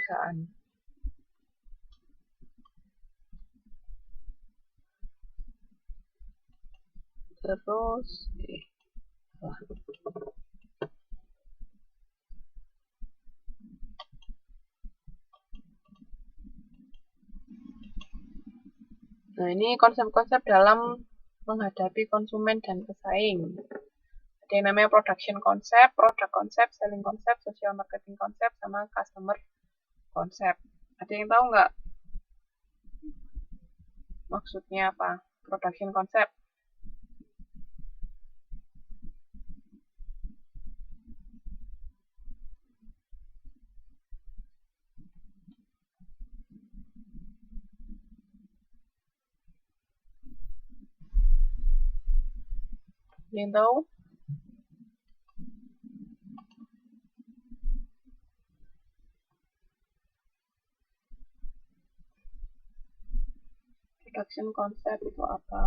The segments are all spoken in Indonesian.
perusahaan. Terus nah, ini konsep-konsep dalam menghadapi konsumen dan pesaing. Ada yang namanya production concept, product concept, selling concept, social marketing concept, sama customer concept. Ada yang tahu nggak maksudnya apa? Production concept. Ada yang tahu? Production concept itu apa?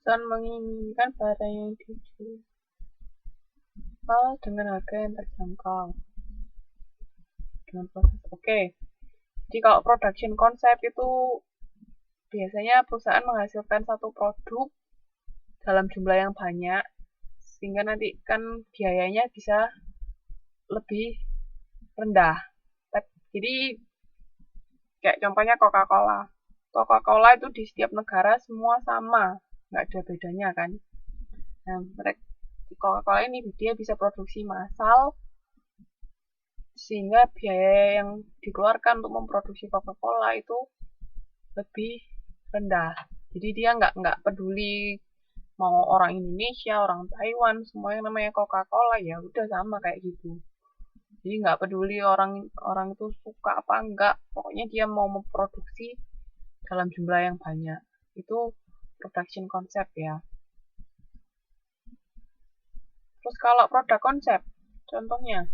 Pesan menginginkan barang yang dijual dengan harga yang terjangkau. Dengan proses oke. Jadi kalau production concept itu biasanya perusahaan menghasilkan satu produk dalam jumlah yang banyak sehingga nanti kan biayanya bisa lebih rendah. Jadi kayak contohnya Coca-Cola. Coca-Cola itu di setiap negara semua sama, nggak ada bedanya kan. Nah, Coca-Cola ini dia bisa produksi massal sehingga biaya yang dikeluarkan untuk memproduksi Coca-Cola itu lebih rendah. Jadi dia nggak peduli mau orang Indonesia, orang Taiwan, semua yang namanya Coca-Cola ya udah sama kayak gitu. Jadi nggak peduli orang itu suka apa enggak, pokoknya dia mau memproduksi dalam jumlah yang banyak. Itu production concept ya. Terus kalau produk konsep, contohnya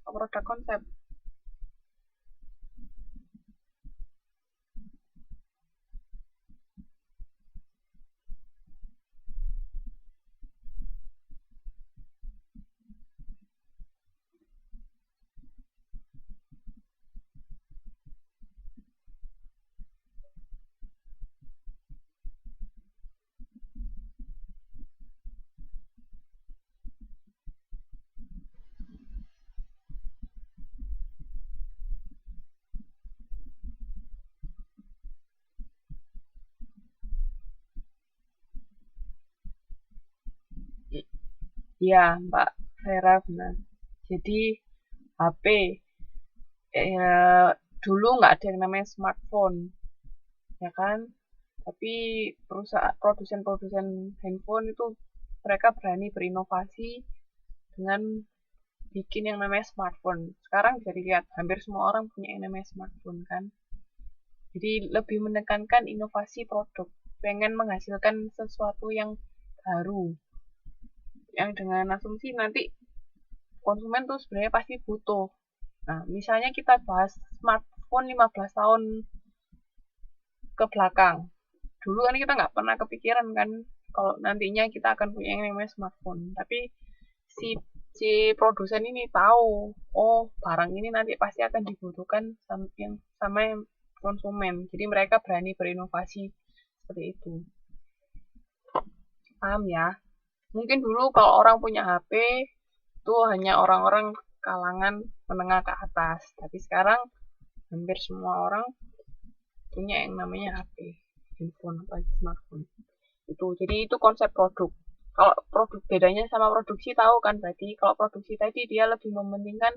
produk konsep. Ya, Mbak Vera benar. Jadi HP dulu nggak ada yang namanya smartphone, ya kan? Tapi perusahaan produsen handphone itu mereka berani berinovasi dengan bikin yang namanya smartphone. Sekarang bisa dilihat hampir semua orang punya yang namanya smartphone kan. Jadi lebih menekankan inovasi produk, pengen menghasilkan sesuatu yang baru, yang dengan asumsi nanti konsumen tuh sebenarnya pasti butuh. Nah, misalnya kita bahas smartphone 15 tahun ke belakang. Dulu kan kita nggak pernah kepikiran kan kalau nantinya kita akan punya yang namanya smartphone. Tapi si si produsen ini tahu, oh barang ini nanti pasti akan dibutuhkan sama yang konsumen. Jadi mereka berani berinovasi seperti itu. Paham ya? Mungkin dulu kalau orang punya HP itu hanya orang-orang kalangan menengah ke atas. Tapi sekarang hampir semua orang punya yang namanya HP, handphone atau smartphone. Itu. Jadi itu konsep produk. Kalau bedanya sama produksi tahu kan, berarti kalau produksi tadi dia lebih mementingkan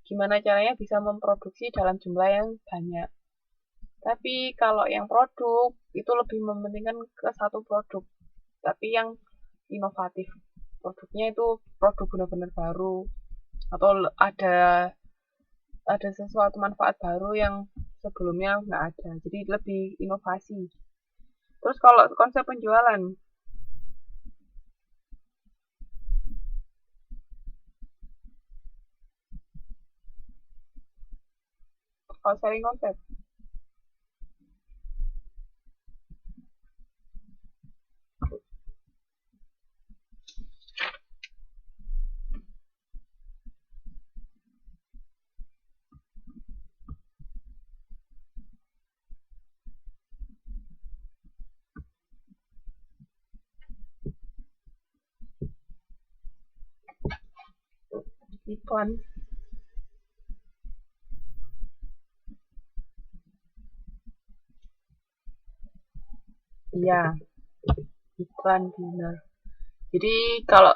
gimana caranya bisa memproduksi dalam jumlah yang banyak. Tapi kalau yang produk itu lebih mementingkan ke satu produk, tapi yang inovatif. Produknya itu produk benar-benar baru atau ada sesuatu manfaat baru yang sebelumnya nggak ada. Jadi lebih inovasi. Terus kalau konsep penjualan, kalau selling konsep, iklan, iya, iklan benar. Jadi kalau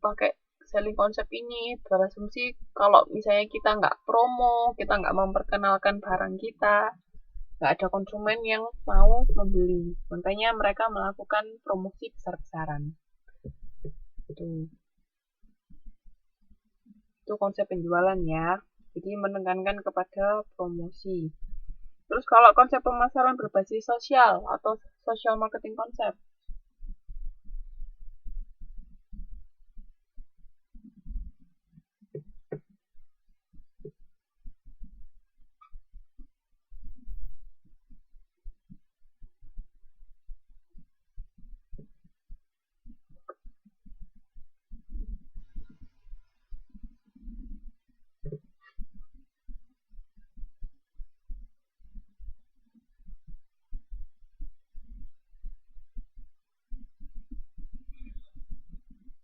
pakai selling konsep ini berasumsi kalau misalnya kita nggak promo, kita nggak memperkenalkan barang kita, nggak ada konsumen yang mau membeli. Makanya mereka melakukan promosi besar-besaran. Itu konsep penjualan ya. Jadi menekankan kepada promosi. Terus kalau konsep pemasaran berbasis sosial atau social marketing konsep,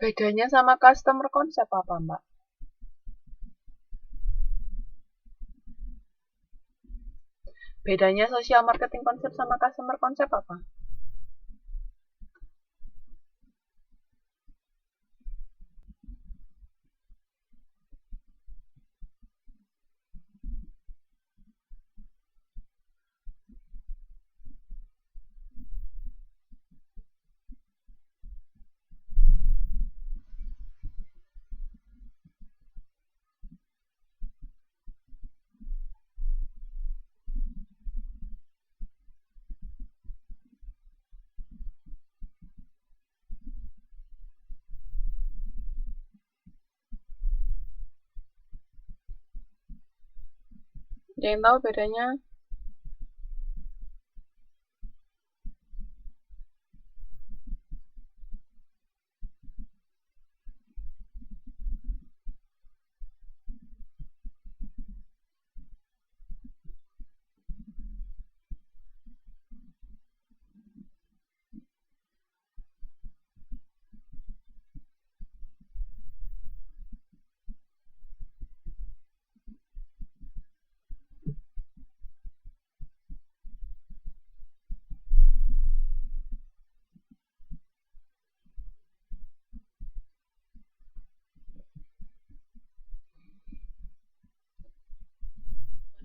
bedanya sama customer konsep apa, Mbak? Bedanya social marketing konsep sama customer konsep apa? Ada yang tahu bedanya?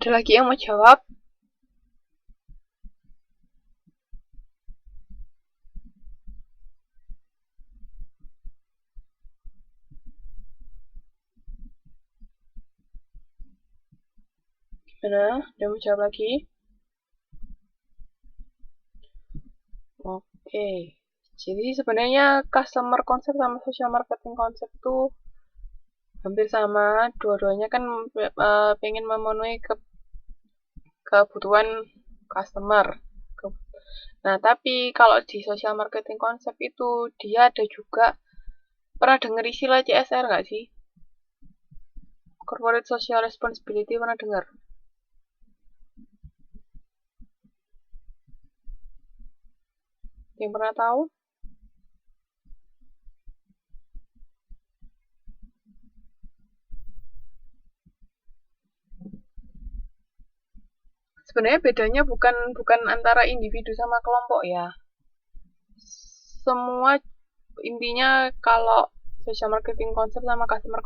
Ada lagi yang mau jawab? Gimana? Ada yang mau jawab lagi? Oke. Jadi sebenarnya customer konsep sama social marketing konsep itu hampir sama. Dua-duanya kan pengen memenuhi kebutuhan customer. Nah, tapi kalau di social marketing konsep itu dia ada juga, pernah denger istilah CSR nggak sih? Corporate Social Responsibility, pernah dengar? Yang pernah tahu? Sebenarnya bedanya bukan antara individu sama kelompok ya. Semua intinya kalau social marketing konsep sama customer